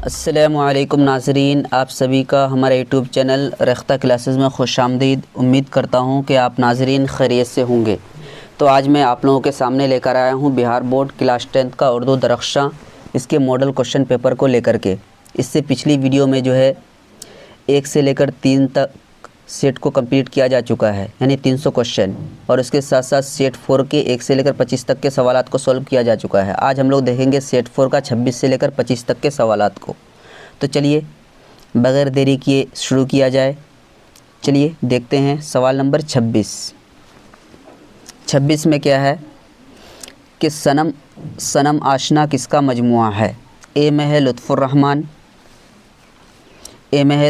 अस्सलामुअलैकुम नाज़रीन, आप सभी का हमारे यूट्यूब चैनल रेख्ता क्लासेस में खुशामदीद। उम्मीद करता हूँ कि आप नाज़रीन खैरियत से होंगे। तो आज मैं आप लोगों के सामने लेकर आया हूँ बिहार बोर्ड क्लास 10 का उर्दू दरख्शां इसके मॉडल क्वेश्चन पेपर को लेकर के। इससे पिछली वीडियो में जो है 1 से लेकर 3 तक सेट को कंप्लीट किया जा चुका है, यानी 300 क्वेश्चन, और उसके साथ साथ सेट 4 के 1 से लेकर 25 तक के सवालात को सॉल्व किया जा चुका है। आज हम लोग देखेंगे सेट 4 का 26 से लेकर 25 तक के सवालात को। तो चलिए बग़ैर देरी किए शुरू किया जाए। चलिए देखते हैं सवाल नंबर 26 में क्या है कि सनम आशना किसका मजमुआ है। ए में है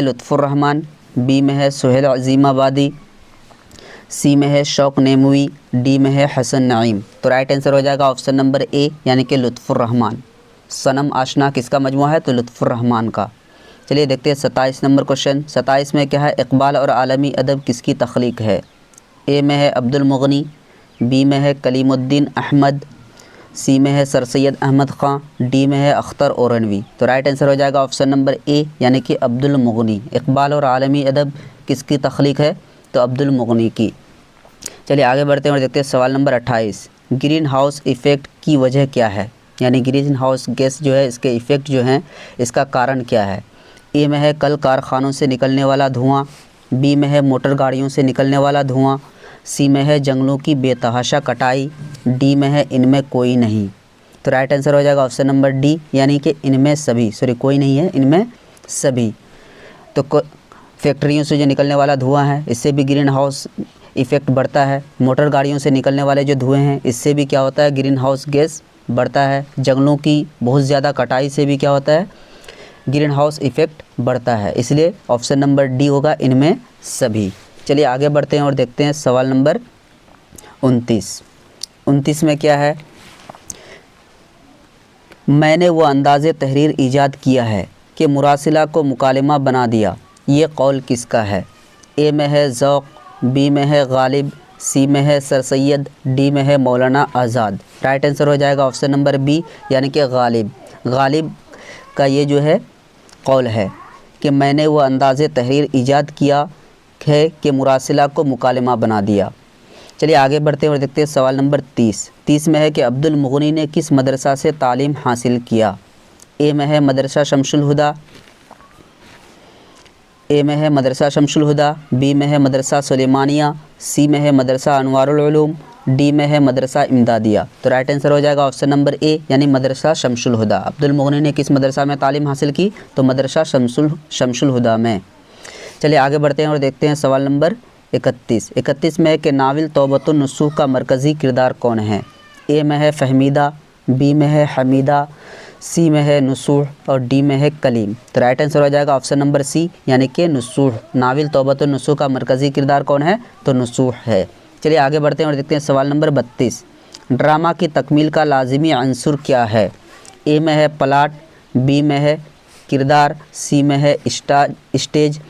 लुत्फ़ुर्रहमान, बी में है सुहेल अज़ीमाबादी, सी में है शौक़ नेमवी, डी में है हसन नईम। तो राइट आंसर हो जाएगा ऑप्शन नंबर ए, यानी कि लुत्फ़ुर्रहमान। सनम आशना किसका मजमुआ है, तो लुत्फ़ुर्रहमान का। चलिए देखते हैं 27 नंबर क्वेश्चन। 27 में क्या है, इक़बाल और आलमी अदब किसकी तख्लीक है। ए में है अब्दुल मुग़नी, बी में है कलीमुद्दीन अहमद, सी में है सर सैयद अहमद ख़ान, डी में है अख्तर औरनवी। तो राइट आंसर हो जाएगा ऑप्शन नंबर ए, यानी कि अब्दुल मुग़नी। इक़बाल और आलमी अदब किसकी तख्लीक है, तो अब्दुल मुग़नी की। चलिए आगे बढ़ते हैं और देखते हैं सवाल नंबर 28। ग्रीन हाउस इफ़ेक्ट की वजह क्या है, यानी ग्रीन हाउस गैस जो है इसके इफ़ेक्ट जो हैं इसका कारण क्या है। ए में है कल कारखानों से निकलने वाला धुआं, बी में है मोटर गाड़ियों से निकलने वाला धुआं, सी में है जंगलों की बेतहाशा कटाई, डी में है इनमें कोई नहीं। तो राइट आंसर हो जाएगा ऑप्शन नंबर डी, यानी कि इनमें सभी, कोई नहीं है, इनमें सभी। तो फैक्ट्रियों से जो निकलने वाला धुआं है इससे भी ग्रीन हाउस इफ़ेक्ट बढ़ता है। मोटर गाड़ियों से निकलने वाले जो धुएँ हैं इससे भी क्या होता है, ग्रीन हाउस गैस बढ़ता है। जंगलों की बहुत ज़्यादा कटाई से भी क्या होता है, ग्रीन हाउस इफ़ेक्ट बढ़ता है। इसलिए ऑप्शन नंबर डी होगा, इनमें सभी। चलिए आगे बढ़ते हैं और देखते हैं सवाल नंबर 29 में क्या है, मैंने वो अंदाज़े तहरीर ईजाद किया है कि मुरासिला को मुकालिमा बना दिया, ये कौल किसका है। ए में है ज़ौक़, बी में है गालिब, सी में है सर सैयद, डी में है मौलाना आज़ाद। राइट आंसर हो जाएगा ऑप्शन नंबर बी, यानी कि गालिब का ये जो है कौल है कि मैंने वो अंदाज़े तहरीर ईजाद किया है कि मुरासिला को मुकालिमा बना दिया। चलिए आगे बढ़ते हैं और देखते हैं सवाल नंबर 30 में है कि अब्दुल मुग़नी ने किस मदरसा से तालीम हासिल किया। ए में है मदरसा शमसुल हुदा, बी में है मदरसा सुलेमानिया, सी में है मदरसा अनवारुल उलूम, डी में है मदरसा इमदादिया। तो राइट आंसर हो जाएगा ऑप्शन नंबर ए, यानी मदरसा शमसुल हुदा। अब्दुल मुग़नी ने किस मदरसा में तालीम हासिल की, तो मदरसा शमसुल हुदा में। चलिए आगे बढ़ते हैं और देखते हैं सवाल नंबर 31 में है कि नाविल तौबतुन नसूह का मरकज़ी किरदार कौन है। ए में है फ़हमीदा, बी में है हमीदा, सी में है नसूह और डी में है कलीम। तो राइट आंसर हो जाएगा ऑप्शन नंबर सी, यानी कि नसूह। नाविल तौबतुन नसूह का मरकज़ी किरदार कौन है, तो नसूह है। चलिए आगे बढ़ते हैं और देखते हैं सवाल नंबर 32। ड्रामा की तकमील का लाजिमी अंसुर क्या है। ए में है प्लाट, बी में है किरदार, सी में है स्टेज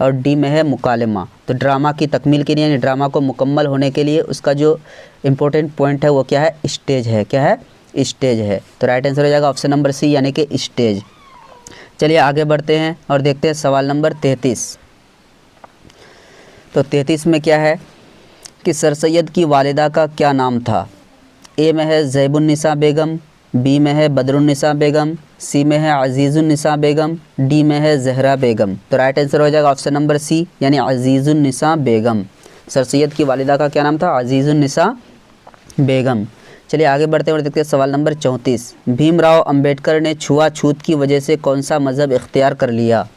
और डी में है मुकालमा। तो ड्रामा की तकमील के लिए, यानी ड्रामा को मुकम्मल होने के लिए उसका जो इम्पोर्टेंट पॉइंट है वो क्या है, स्टेज है। क्या है, स्टेज है। तो राइट आंसर हो जाएगा ऑप्शन नंबर सी, यानी कि स्टेज। चलिए आगे बढ़ते हैं और देखते हैं सवाल नंबर 33। तो 33 में क्या है कि सर सैयद की वालिदा का क्या नाम था। ए में है ज़ैबुन्निसा बेगम, बी में है बदरुन्निसा बेगम, सी में है अज़ीज़ुन्निसा बेगम, डी में है ज़हरा बेगम। तो राइट आंसर हो जाएगा ऑप्शन नंबर सी, यानी अज़ीज़ुन्निसा बेगम। सर सैयद की वालिदा का क्या नाम था, अज़ीज़ुन्निसा बेगम। चलिए आगे बढ़ते हैं और देखते हैं सवाल नंबर 34। भीमराव अंबेडकर ने छुआछूत की वजह से कौन सा मज़हब इख्तियार कर लिया।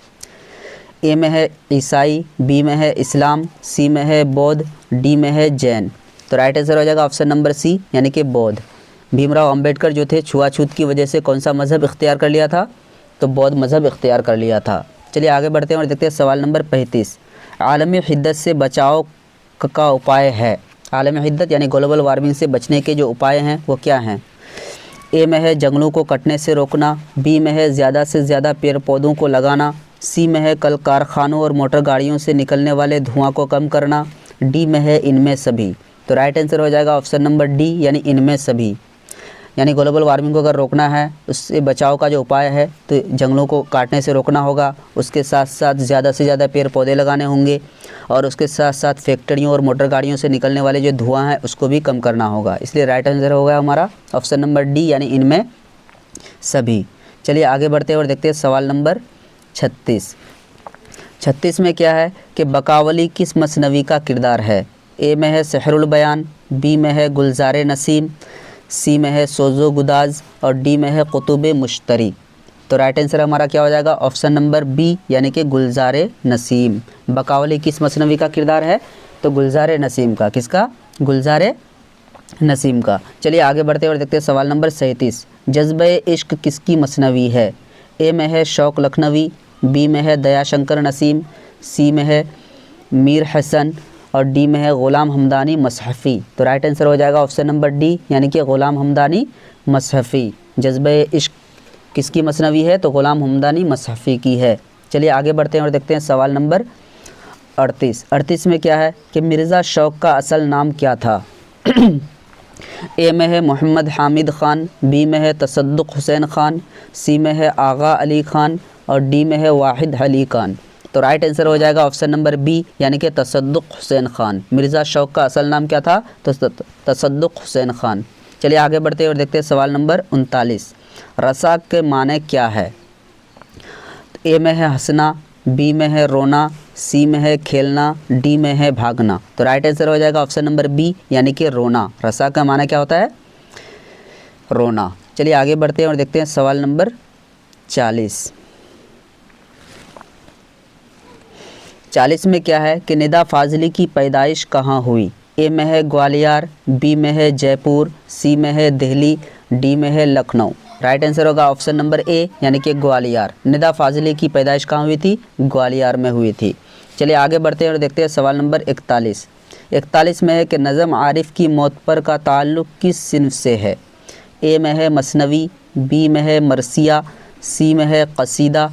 ए में है ईसाई, बी में है इस्लाम, सी में है बौद्ध, डी में है जैन। तो राइट आंसर हो जाएगा ऑप्शन नंबर सी, यानी कि बौद्ध। भीमराव अंबेडकर जो थे छुआछूत की वजह से कौन सा मज़हब इख्तियार कर लिया था, तो बौद्ध मज़हब इख्तियार कर लिया था। चलिए आगे बढ़ते हैं और देखते हैं सवाल नंबर 35। आलमी हिद्दत से बचाव का उपाय है। आलमी हिद्दत यानी ग्लोबल वार्मिंग से बचने के जो उपाय हैं वो क्या हैं। ए में है जंगलों को कटने से रोकना, बी में है ज़्यादा से ज़्यादा पेड़ पौधों को लगाना, सी में है कल कारखानों और मोटर गाड़ियों से निकलने वाले धुआं को कम करना, डी में है इनमें सभी। तो राइट आंसर हो जाएगा ऑप्शन नंबर डी, यानी इनमें सभी। यानी ग्लोबल वार्मिंग को अगर रोकना है, उससे बचाव का जो उपाय है तो जंगलों को काटने से रोकना होगा, उसके साथ साथ ज़्यादा से ज़्यादा पेड़ पौधे लगाने होंगे, और उसके साथ साथ फैक्ट्रियों और मोटर गाड़ियों से निकलने वाले जो धुआं है उसको भी कम करना होगा। इसलिए राइट आंसर होगा हमारा ऑप्शन नंबर डी, यानी इनमें सभी। चलिए आगे बढ़ते हैं और देखते हैं सवाल नंबर 36। 36 में क्या है कि बकावली किस मसनवी का किरदार है? ए में है सहरुल बयान, बी में है गुलजार नसीम, सी में है सोज़ो गुदाज और डी में है कुतुब मुश्तरी। तो राइट आंसर हमारा क्या हो जाएगा? ऑप्शन नंबर बी, यानी कि गुलजार नसीम। बकावली किस मसनवी का किरदार है? तो गुलजार नसीम का। किसका? गुलजार नसीम का। चलिए आगे बढ़ते हैं और देखते हैं सवाल नंबर 37। जज्बे इश्क किसकी मसनवी है? ए में है शौक लखनवी, बी में है दयाशंकर नसीम, सी में है मीर हसन और डी में है ग़ुलाम हमदानी मसहफ़ी। तो राइट आंसर हो जाएगा ऑप्शन नंबर डी, यानी कि ग़ुलाम हमदानी मसहफ़ी। जज्बे इश्क किसकी मसनवी है? तो ग़ुलाम हमदानी मसहफ़ी की है। चलिए आगे बढ़ते हैं और देखते हैं सवाल नंबर 38। 38 में क्या है कि मिर्ज़ा शौक़ का असल नाम क्या था? ए में है मोहम्मद हामिद ख़ान, बी में है तसद्दुक़ हुसैन ख़ान, सी में है आगा अली ख़ान और डी में है वाहिद अली ख़ान। तो राइट आंसर हो जाएगा ऑप्शन नंबर बी, यानी कि तसद्दुक़ हुसैन ख़ान। मिर्ज़ा शौक़ का असल नाम क्या था? तो तसद्दुक़ हुसैन ख़ान। चलिए आगे बढ़ते हैं और देखते हैं सवाल नंबर 39। रसा के माने क्या है? ए में है हंसना, बी में है रोना, सी में है खेलना, डी में है भागना। तो राइट आंसर हो जाएगा ऑप्शन नंबर बी, यानी कि रोना। रसा का माना क्या होता है? रोना। चलिए आगे बढ़ते हैं और देखते हैं सवाल नंबर 40। 40 में क्या है कि निदा फाजली की पैदाइश कहाँ हुई? ए में है ग्वालियर, बी में है जयपुर, सी में है दिल्ली, डी में है लखनऊ। राइट आंसर होगा ऑप्शन नंबर ए, यानी कि ग्वालियर। निदा फाजली की पैदाइश कहाँ हुई थी? ग्वालियर में हुई थी। चलिए आगे बढ़ते हैं और देखते हैं सवाल नंबर 41। 41 में है कि नज़म आरिफ की मौत पर का ताल्लुक़ किस सिन्फ से है? ए में है मसनवी, बी में है मरसिया, सी में है कसीदा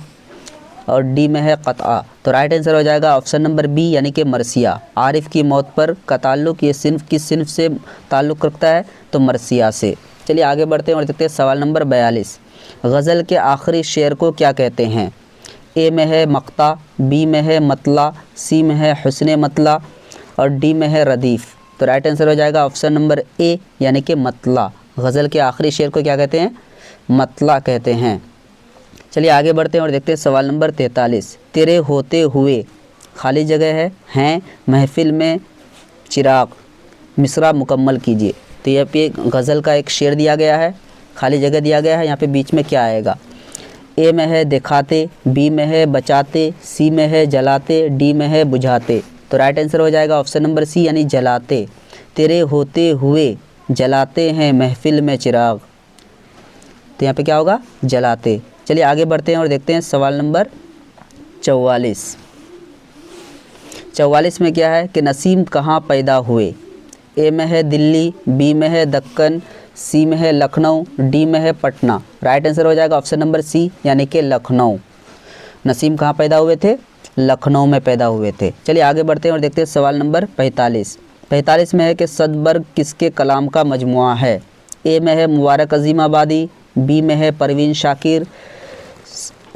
और डी में है क़तआ। तो राइट आंसर हो जाएगा ऑप्शन नंबर बी, यानी कि मरसिया। आरिफ की मौत पर का ताल्लुक़ ये सिन्फ किस सिन्फ से ताल्लुक़ रखता है? तो मरसिया से। चलिए आगे बढ़ते हैं और देखते हैं सवाल नंबर 42। गज़ल के आखिरी शेर को क्या कहते हैं? ए में है मक्ता, बी में है मतला, सी में है हुस्न मतला और डी में है रदीफ़। तो राइट आंसर हो जाएगा ऑप्शन नंबर ए, यानी कि मतला। गज़ल के आखिरी शेर को क्या कहते हैं? मतला कहते हैं। चलिए आगे बढ़ते हैं और देखते हैं सवाल नंबर 43। तेरे होते हुए खाली जगह है, हैं महफिल में चिराग, मिसरा मुकम्मल कीजिए। तो यहाँ पे गज़ल का एक शेर दिया गया है, खाली जगह दिया गया है, यहाँ पे बीच में क्या आएगा? ए में है दिखाते, बी में है बचाते, सी में है जलाते, डी में है बुझाते। तो राइट आंसर हो जाएगा ऑप्शन नंबर सी, यानी जलाते। तेरे होते हुए जलाते हैं महफिल में चिराग। तो यहाँ पे क्या होगा? जलाते। चलिए आगे बढ़ते हैं और देखते हैं सवाल नंबर 44। 44 में क्या है कि नसीम कहाँ पैदा हुए? ए में है दिल्ली, बी में है दक्कन, सी में है लखनऊ, डी में है पटना। राइट आंसर हो जाएगा ऑप्शन नंबर सी, यानी कि लखनऊ। नसीम कहाँ पैदा हुए थे? लखनऊ में पैदा हुए थे। चलिए आगे बढ़ते हैं और देखते हैं सवाल नंबर 45। 45 में है कि सदबर्ग किसके कलाम का मजमुआ है? ए में है मुबारक अज़ीमाबादी, बी में है परवीन शाकिर,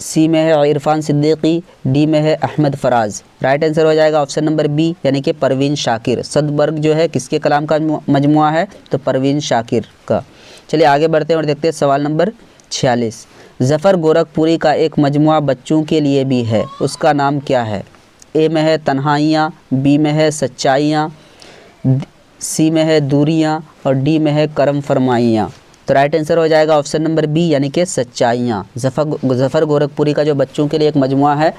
सी में है इरफान सिद्दीकी, डी में है अहमद फराज। राइट आंसर हो जाएगा ऑप्शन नंबर बी, यानी कि परवीन शाकिर। सदबर्ग जो है किसके कलाम का मजमुआ है? तो परवीन शाकिर का। चलिए आगे बढ़ते हैं और देखते हैं सवाल नंबर 46। ज़फ़र गोरखपुरी का एक मजमुआ बच्चों के लिए भी है, उसका नाम क्या है? ए में है तन्हाइयाँ, बी में है सच्चाइयाँ, सी में है दूरियाँ और डी में है करम फरमाइयाँ। तो राइट आंसर हो जाएगा ऑप्शन नंबर बी, यानी कि सच्चाइयाँ। ज़फ़र गोरखपुरी का जो बच्चों के लिए एक मजमुआ है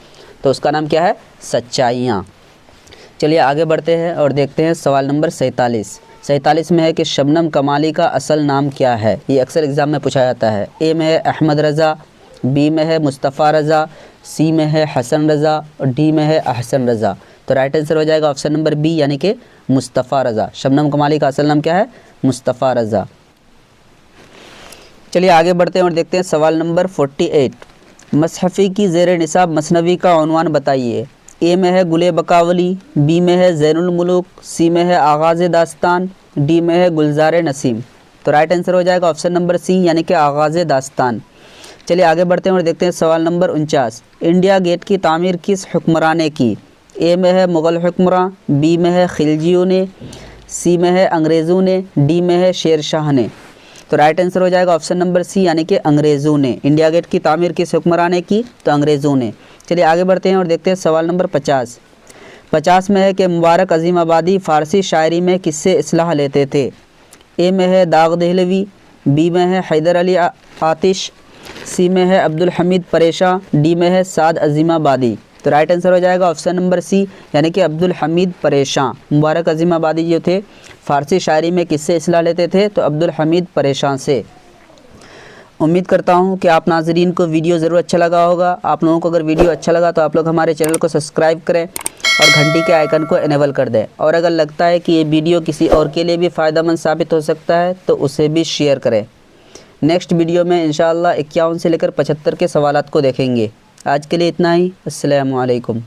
तो उसका नाम क्या है? सच्चाइयाँ। चलिए आगे बढ़ते हैं और देखते हैं सवाल नंबर 47। 47 में है कि शबनम कमाली का असल नाम क्या है? ये अक्सर एग्ज़ाम में पूछा जाता है। ए में है अहमद रज़ा, बी में है मुस्तफ़ा रज़ा, सी में है हसन रज़ा और डी में है अहसन रज़ा। तो राइट आंसर हो जाएगा ऑप्शन नंबर बी, यानी कि मुस्तफ़ा रज़ा। शबनम कमाली का असल नाम क्या है? मुस्तफ़ा रज़ा। चलिए आगे बढ़ते हैं और देखते हैं सवाल नंबर 48। मसहफ़ी की ज़ेर निसाब मसनवी का उन्वान बताइए। ए में है गुले बकावली, बी में है ज़ैनुल मुलूक, सी में है आगाज़ दास्तान, डी में है गुलजार नसीम। तो राइट आंसर हो जाएगा ऑप्शन नंबर सी यानी कि आगाज़ दास्तान। चलिए आगे बढ़ते हैं और देखते हैं सवाल नंबर 49। इंडिया गेट की तामीर किस हुक्मरान ने की? ए में है मुग़ल हुक्मरान, बी में है खिलजियों ने, सी में है अंग्रेज़ों ने, डी में है शेर शाह ने। तो राइट आंसर हो जाएगा ऑप्शन नंबर सी यानी कि अंग्रेज़ों ने। इंडिया गेट की तामीर किस हुक्मरान ने की? तो अंग्रेज़ों ने। चलिए आगे बढ़ते हैं और देखते हैं सवाल नंबर 50। 50 में है कि मुबारक अज़ीमाबादी फ़ारसी शायरी में किससे इस्लाह लेते थे? ए में है दाग दहलवी, बी में है हैदर अली आतिश, सी में है अब्दुल हमीद परेशां, डी में है साद अज़ीमाबादी। तो राइट आंसर हो जाएगा ऑप्शन नंबर सी यानी कि अब्दुल हमीद परेशां। मुबारक अज़ीमाबादी जो थे फ़ारसी शायरी में किससे इस्लाह लेते थे? तो अब्दुल हमीद परेशां से। उम्मीद करता हूँ कि आप नाज़रीन को वीडियो ज़रूर अच्छा लगा होगा। आप लोगों को अगर वीडियो अच्छा लगा तो आप लोग हमारे चैनल को सब्सक्राइब करें और घंटी के आइकन को इनेबल कर दें। और अगर लगता है कि ये वीडियो किसी और के लिए भी फ़ायदेमंद साबित हो सकता है तो उसे भी शेयर करें। नेक्स्ट वीडियो में इंशाअल्लाह 51 से लेकर 75 के सवालात को देखेंगे। आज के लिए इतना ही। अस्सलामु अलैकुम।